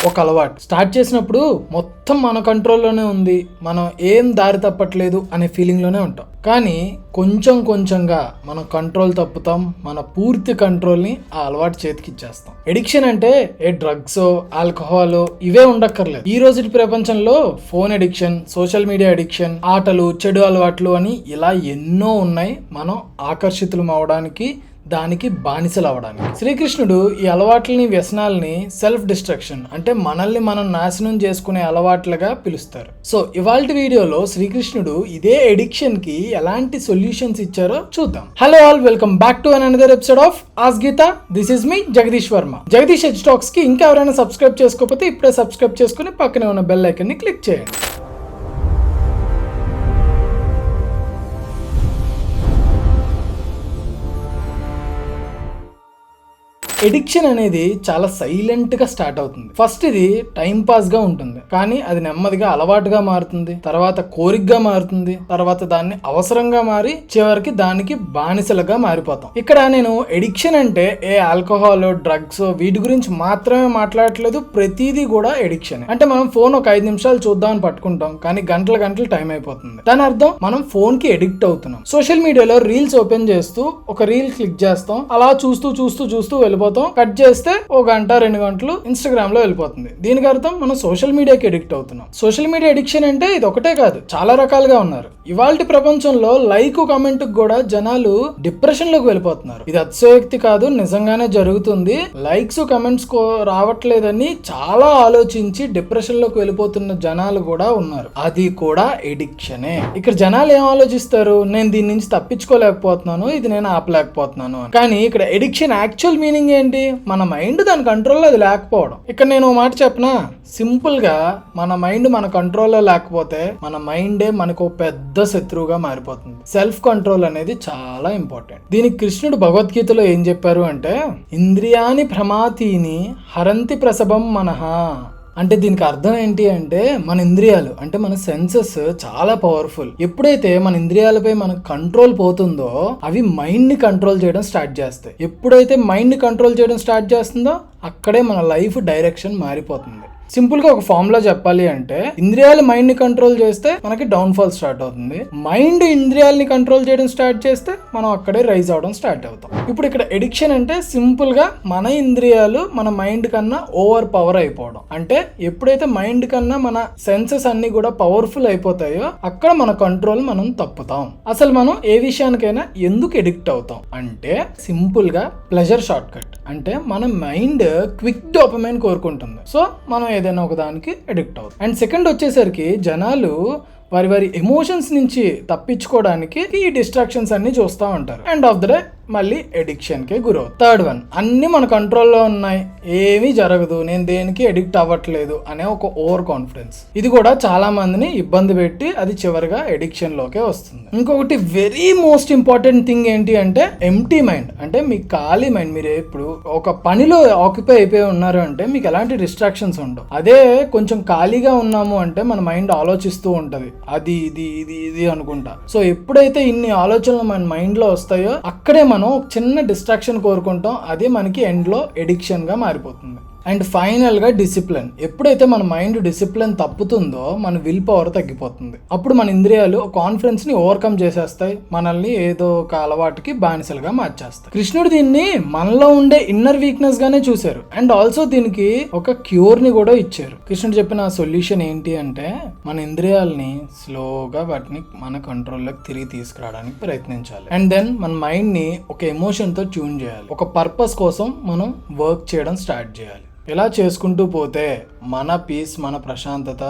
ఒక అలవాటు స్టార్ట్ చేసినప్పుడు మొత్తం మన కంట్రోల్లోనే ఉంది, మనం ఏం దారి తప్పట్లేదు అనే ఫీలింగ్లోనే ఉంటాం. కానీ కొంచెం కొంచెంగా మనం కంట్రోల్ తప్పుతాం, మన పూర్తి కంట్రోల్ని ఆ అలవాటు చేతికి ఇచ్చేస్తాం. ఎడిక్షన్ అంటే ఏ డ్రగ్స్, ఆల్కహాల్ ఇవే ఉండక్కర్లేదు. ఈ రోజు ప్రపంచంలో phone addiction, social media addiction, ఆటలు, చెడు అలవాట్లు అని ఇలా ఎన్నో ఉన్నాయి. మనం ఆకర్షితులం అవడానికి, దానికి బానిసలు అవడానికి. శ్రీకృష్ణుడు ఈ అలవాట్లని, వ్యసనాలని సెల్ఫ్ డిస్ట్రక్షన్ అంటే మనల్ని మనం నాశనం చేసుకునే అలవాట్లుగా పిలుస్తారు. సో ఇవాల్టి వీడియోలో శ్రీకృష్ణుడు ఇదే ఎడిక్షన్ కి ఎలాంటి సొల్యూషన్స్ ఇచ్చారో చూద్దాం. Hello all, welcome back to another episode of ఆస్ Geetha. This is me Jagadish Varma. Jagadish edge talks కి ఇంకా ఎవరైనా సబ్స్క్రైబ్ చేసుకోకపోతే ఇప్పుడే సబ్స్క్రైబ్ చేసుకుని పక్కనే ఉన్న బెల్ ఐకాన్ ని క్లిక్ చేయండి. ఎడిక్షన్ అనేది చాలా సైలెంట్ గా స్టార్ట్ అవుతుంది. ఫస్ట్ ఇది టైం పాస్ గా ఉంటుంది, కానీ అది నెమ్మదిగా అలవాటుగా మారుతుంది, తర్వాత కోరికగా మారుతుంది, తర్వాత దాన్ని అవసరంగా మారి చివరికి దానికి బానిసలుగా మారిపోతాం. ఇక్కడ నేను ఎడిక్షన్ అంటే ఏ ఆల్కహాల్, డ్రగ్స్ వీటి గురించి మాత్రమే మాట్లాడట్లేదు. ప్రతిదీ కూడా ఎడిక్షన్. అంటే మనం ఫోన్ ఒక 5 నిమిషాలు చూద్దామని పట్టుకుంటాం, కానీ గంటల గంటలు టైం అయిపోతుంది. దాని అర్థం మనం ఫోన్ కి ఎడిక్ట్ అవుతున్నాం. సోషల్ మీడియాలో రీల్స్ ఓపెన్ చేస్తూ ఒక రీల్ క్లిక్ చేస్తాం, అలా చూస్తూ చూస్తూ చూస్తూ వెళ్ళిపోతాం. కట్ చేస్తే 1 గంట 2 గంటలు ఇన్స్టాగ్రామ్ లో వెళ్ళిపోతుంది. దీనికి అర్థం మనం సోషల్ మీడియాకి ఎడిక్ట్ అవుతున్నాం. సోషల్ మీడియా ఎడిక్షన్ అంటే ఇది ఒకటే కాదు, చాలా రకాలుగా ఉన్నారు. ఇవాల్టి ప్రపంచంలో లైక్ కమెంట్ కూడా జనాలు డిప్రెషన్ లోకి వెళ్ళిపోతున్నారు. ఇది అతిశయోక్తి కాదు, నిజంగానే జరుగుతుంది. లైక్స్ కమెంట్స్ రావట్లేదని చాలా ఆలోచించి డిప్రెషన్ లోకి వెళ్ళిపోతున్న జనాలు కూడా ఉన్నారు. అది కూడా ఎడిక్షనే. ఇక్కడ జనాలు ఏం ఆలోచిస్తారు, నేను దీని నుంచి తప్పించుకోలేకపోతున్నాను, ఇది నేను ఆపలేకపోతున్నాను. కానీ ఇక్కడ ఎడిక్షన్ యాక్చువల్ మీనింగ్ ఏంటి? మన మైండ్ దాని కంట్రోల్లో అది లేకపోవడం. ఇక్కడ నేను మాట చెప్పనా, సింపుల్ గా మన మైండ్ మన కంట్రోల్లో లేకపోతే మన మైండే మనకు పెద్ద శత్రువుగా మారిపోతుంది. సెల్ఫ్ కంట్రోల్ అనేది చాలా ఇంపార్టెంట్. దీనికి కృష్ణుడు భగవద్గీతలో ఏం చెప్పారు అంటే, ఇంద్రియాని భ్రమాతీని హరంతి ప్రసభం మనః. అంటే దీనికి అర్థం ఏంటి అంటే, మన ఇంద్రియాలు అంటే మన సెన్సెస్ చాలా పవర్ఫుల్. ఎప్పుడైతే మన ఇంద్రియాలపై మన కంట్రోల్ పోతుందో అవి మైండ్ ని కంట్రోల్ చేయడం స్టార్ట్ చేస్తాయి. ఎప్పుడైతే మైండ్ ని కంట్రోల్ చేయడం స్టార్ట్ చేస్తుందో అక్కడే మన లైఫ్ డైరెక్షన్ మారిపోతుంది. సింపుల్ గా ఒక ఫార్ములా చెప్పాలి అంటే, ఇంద్రియాలు మైండ్ ని కంట్రోల్ చేస్తే మనకి డౌన్ ఫాల్ స్టార్ట్ అవుతుంది, మైండ్ ఇంద్రియాలని కంట్రోల్ చేయడం స్టార్ట్ చేస్తే మనం అక్కడే రైజ్ అవడం స్టార్ట్ అవుతాం. ఇప్పుడు ఇక్కడ ఎడిక్షన్ అంటే సింపుల్ గా మన ఇంద్రియాలు మన మైండ్ కన్నా ఓవర్ పవర్ అయిపోవడం. అంటే ఎప్పుడైతే మైండ్ కన్నా మన సెన్సెస్ అన్ని కూడా పవర్ఫుల్ అయిపోతాయో అక్కడ మన కంట్రోల్ మనం తప్పుతాం. అసలు మనం ఏ విషయానికైనా ఎందుకు ఎడిక్ట్ అవుతాం అంటే, సింపుల్ గా ప్లెజర్ షార్ట్ కట్. అంటే మన మైండ్ క్విక్ డోపమైన్ కోరుకుంటుంది, సో మనం ఏదైనా ఒక దానికి ఎడిక్ట్ అవుతుంది. అండ్ సెకండ్ వచ్చేసరికి జనాలు వారి ఎమోషన్స్ నుంచి తప్పించుకోవడానికి ఈ డిస్ట్రాక్షన్స్ అన్ని చూస్తూ ఉంటారు. ఎండ్ ఆఫ్ ద డే మళ్ళీ ఎడిక్షన్ కే గురవుతుంది. థర్డ్ వన్, అన్ని మన కంట్రోల్లో ఉన్నాయి, ఏమీ జరగదు, నేను దేనికి ఎడిక్ట్ అవ్వట్లేదు అనే ఒక ఓవర్ కాన్ఫిడెన్స్. ఇది కూడా చాలా మందిని ఇబ్బంది పెట్టి అది చివరిగా ఎడిక్షన్ లోకే వస్తుంది. ఇంకొకటి వెరీ మోస్ట్ ఇంపార్టెంట్ థింగ్ ఏంటి అంటే, ఎంప్టీ మైండ్. అంటే మీ ఖాళీ మైండ్. మీరు ఇప్పుడు ఒక పనిలో ఆక్యుపై అయిపోయి ఉన్నారు అంటే మీకు ఎలాంటి డిస్ట్రాక్షన్స్ ఉండవు. అదే కొంచెం ఖాళీగా ఉన్నాము అంటే మన మైండ్ ఆలోచిస్తూ ఉంటది, అది ఇది ఇది ఇది అనుకుంటా. సో ఎప్పుడైతే ఇన్ని ఆలోచనలు మన మైండ్ లో వస్తాయో అక్కడే మనం చిన్న డిస్ట్రాక్షన్ కోరుకుంటాం, అది మనకి ఎండ్ లో ఎడిక్షన్ గా మారిపోతుంది. అండ్ ఫైనల్ గా డిసిప్లిన్. ఎప్పుడైతే మన మైండ్ డిసిప్లిన్ తప్పుతుందో మన విల్ పవర్ తగ్గిపోతుంది. అప్పుడు మన ఇంద్రియాలు కాన్ఫిడెన్స్ ని ఓవర్కమ్ చేసేస్తాయి, మనల్ని ఏదో ఒక అలవాటుకి బానిసలుగా మార్చేస్తాయి. కృష్ణుడు దీన్ని మనలో ఉండే ఇన్నర్ వీక్నెస్ గానే చూశారు, అండ్ ఆల్సో దీనికి ఒక క్యూర్ ని కూడా ఇచ్చారు. కృష్ణుడు చెప్పిన సొల్యూషన్ ఏంటి అంటే, మన ఇంద్రియాలని స్లోగా వాటిని మన కంట్రోల్లోకి తిరిగి తీసుకురావడానికి ప్రయత్నించాలి. అండ్ దెన్ మన మైండ్ ని ఒక ఎమోషన్ తో ట్యూన్ చేయాలి. ఒక పర్పస్ కోసం మనం వర్క్ చేయడం స్టార్ట్ చేయాలి. ఇలా చేసుకుంటూ పోతే మన పీస్, మన ప్రశాంతత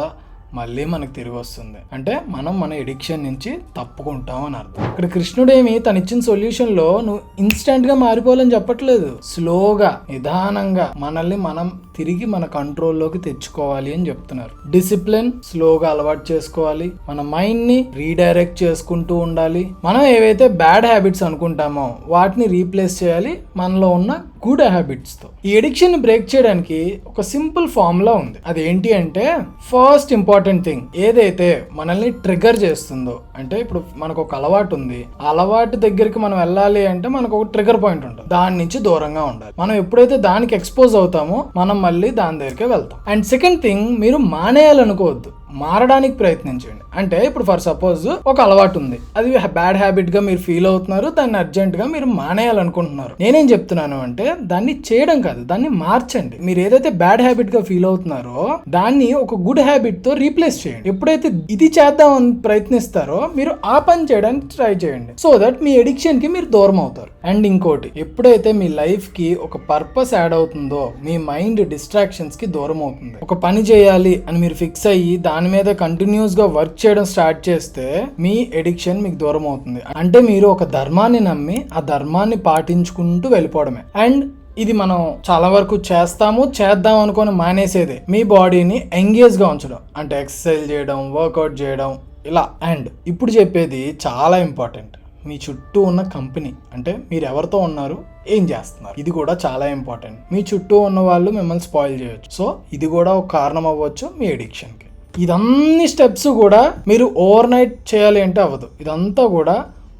మళ్ళీ మనకు తిరిగి వస్తుంది. అంటే మనం మన ఎడిక్షన్ నుంచి తప్పుకుంటాం అని అర్థం. ఇక్కడ కృష్ణుడు ఏమి తను ఇచ్చిన సొల్యూషన్ లో నువ్వు ఇన్స్టెంట్ గా మారిపోవాలని చెప్పట్లేదు, స్లోగా నిదానంగా మనల్ని మనం తిరిగి మన కంట్రోల్లోకి తెచ్చుకోవాలి అని చెప్తున్నారు. డిసిప్లిన్ స్లోగా అలవాటు చేసుకోవాలి, మన మైండ్ ని రీడైరెక్ట్ చేసుకుంటూ ఉండాలి. మనం ఏవైతే బ్యాడ్ హ్యాబిట్స్ అనుకుంటామో వాటిని రీప్లేస్ చేయాలి మనలో ఉన్న గుడ్ హ్యాబిట్స్ తో. ఈ ఎడిక్షన్ ని బ్రేక్ చేయడానికి ఒక సింపుల్ ఫార్ములా ఉంది. అది ఏంటి అంటే, ఫస్ట్ ఇంపార్టెంట్ థింగ్ ఏదైతే మనల్ని ట్రిగర్ చేస్తుందో, అంటే ఇప్పుడు మనకు ఒక అలవాటు ఉంది, ఆ అలవాటు దగ్గరికి మనం వెళ్ళాలి అంటే మనకు ఒక ట్రిగర్ పాయింట్ ఉంటుంది, దాని నుంచి దూరంగా ఉండాలి. మనం ఎప్పుడైతే దానికి ఎక్స్పోజ్ అవుతామో మనం మళ్ళీ దాని దగ్గరికి వెళ్తాం. అండ్ సెకండ్ థింగ్, మీరు మానేయాలనుకోవద్దు, మారడానికి ప్రయత్నించండి. అంటే ఇప్పుడు ఫర్ సపోజ్ ఒక అలవాటు ఉంది, అది బ్యాడ్ హ్యాబిట్ గా మీరు ఫీల్ అవుతున్నారు, దాన్ని అర్జెంట్ గా మీరు మానేయాలనుకుంటున్నారు. నేనేం చెప్తున్నాను అంటే, దాన్ని చేయడం కాదు, దాన్ని మార్చండి. మీరు ఏదైతే బ్యాడ్ హ్యాబిట్ గా ఫీల్ అవుతున్నారో దాన్ని ఒక గుడ్ హ్యాబిట్ తో రీప్లేస్ చేయండి. ఎప్పుడైతే ఇది చేద్దామని ప్రయత్నిస్తారో మీరు ఆ పని చేయడానికి ట్రై చేయండి, సో దట్ మీ ఎడిక్షన్ కి మీరు దూరం అవుతారు. అండ్ ఇంకోటి, ఎప్పుడైతే మీ లైఫ్ కి ఒక పర్పస్ యాడ్ అవుతుందో మీ మైండ్ డిస్ట్రాక్షన్స్ కి దూరం అవుతుంది. ఒక పని చేయాలి అని మీరు ఫిక్స్ అయ్యి దాని మీద కంటిన్యూస్ గా వర్క్ చేయడం స్టార్ట్ చేస్తే మీ ఎడిక్షన్ మీకు దూరం అవుతుంది. అంటే మీరు ఒక ధర్మాన్ని నమ్మి ఆ ధర్మాన్ని పాటించుకుంటూ వెళ్ళిపోవడమే. అండ్ ఇది మనం చాలా వరకు చేద్దాం అనుకొని మానేసేదే మీ బాడీని ఎంగేజ్ గా ఉంచడం, అంటే ఎక్సర్సైజ్ చేయడం, వర్కౌట్ చేయడం ఇలా. అండ్ ఇప్పుడు చెప్పేది చాలా ఇంపార్టెంట్, మీ చుట్టూ ఉన్న కంపెనీ, అంటే మీరు ఎవరితో ఉన్నారు, ఏం చేస్తున్నారు, ఇది కూడా చాలా ఇంపార్టెంట్. మీ చుట్టూ ఉన్న వాళ్ళు మిమ్మల్ని స్పాయిల్ చేయొచ్చు, సో ఇది కూడా ఒక కారణం అవ్వచ్చు మీ ఎడిక్షన్కి. ఇదన్ని స్టెప్స్ కూడా మీరు ఓవర్ నైట్ చేయాలి అంటే అవ్వదు. ఇదంతా కూడా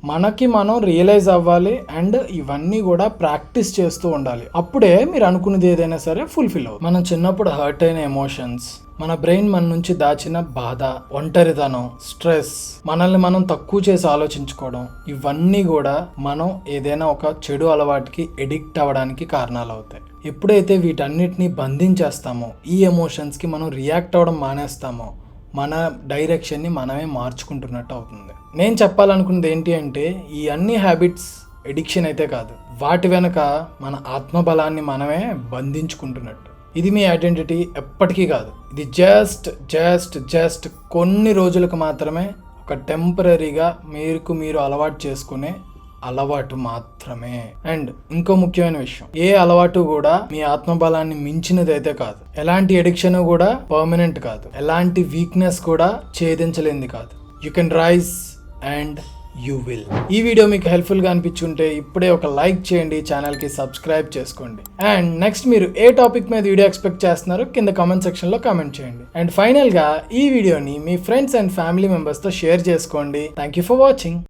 మనకి మనం రియలైజ్ అవ్వాలి అండ్ ఇవన్నీ కూడా ప్రాక్టీస్ చేస్తూ ఉండాలి. అప్పుడే మీరు అనుకున్నది ఏదైనా సరే ఫుల్ఫిల్ అవుతుంది. మనం చిన్నప్పుడు హర్ట్ అయిన ఎమోషన్స్, మన బ్రెయిన్ మన నుంచి దాచిన బాధ, ఒంటరితనం, స్ట్రెస్, మనల్ని మనం తక్కువ చేసి ఆలోచించుకోవడం, ఇవన్నీ కూడా మనం ఏదైనా ఒక చెడు అలవాటుకి ఎడిక్ట్ అవ్వడానికి కారణాలు అవుతాయి. ఎప్పుడైతే వీటన్నిటిని బంధించేస్తామో, ఈ ఎమోషన్స్కి మనం రియాక్ట్ అవ్వడం మానేస్తామో, మన డైరెక్షన్ని మనమే మార్చుకుంటున్నట్టు అవుతుంది. నేను చెప్పాలనుకున్నది ఏంటి అంటే, ఈ అన్ని హ్యాబిట్స్ ఎడిక్షన్ అయితే కాదు, వాటి వెనక మన ఆత్మబలాన్ని మనమే బంధించుకుంటున్నట్టు. ఇది మీ ఐడెంటిటీ ఎప్పటికీ కాదు. ఇది జస్ట్ కొన్ని రోజులకు మాత్రమే, ఒక టెంపరీగా మీరు అలవాటు చేసుకునే అలవాటు మాత్రమే. అండ్ ఇంకో ముఖ్యమైన విషయం, ఏ అలవాటు కూడా మీ ఆత్మబలాన్ని మించినదైతే కాదు. ఎలాంటి ఎడిక్షన్ కూడా పర్మనెంట్ కాదు. ఎలాంటి వీక్నెస్ కూడా ఛేదించలేనిది కాదు. You can rise and you will. ఈ వీడియో మీకు హెల్ప్ఫుల్ గా అనిపించుంటే ఇప్పుడే ఒక లైక్ చేయండి, ఛానల్ కి సబ్స్క్రైబ్ చేసుకోండి. అండ్ నెక్స్ట్ మీరు ఏ టాపిక్ మీద వీడియో ఎక్స్పెక్ట్ చేస్తున్నారో కింద కామెంట్ సెక్షన్ లో కామెంట్ చేయండి. అండ్ ఫైనల్ గా ఈ వీడియోని మీ ఫ్రెండ్స్ అండ్ ఫ్యామిలీ మెంబర్స్ తో షేర్ చేసుకోండి. Thank you for watching.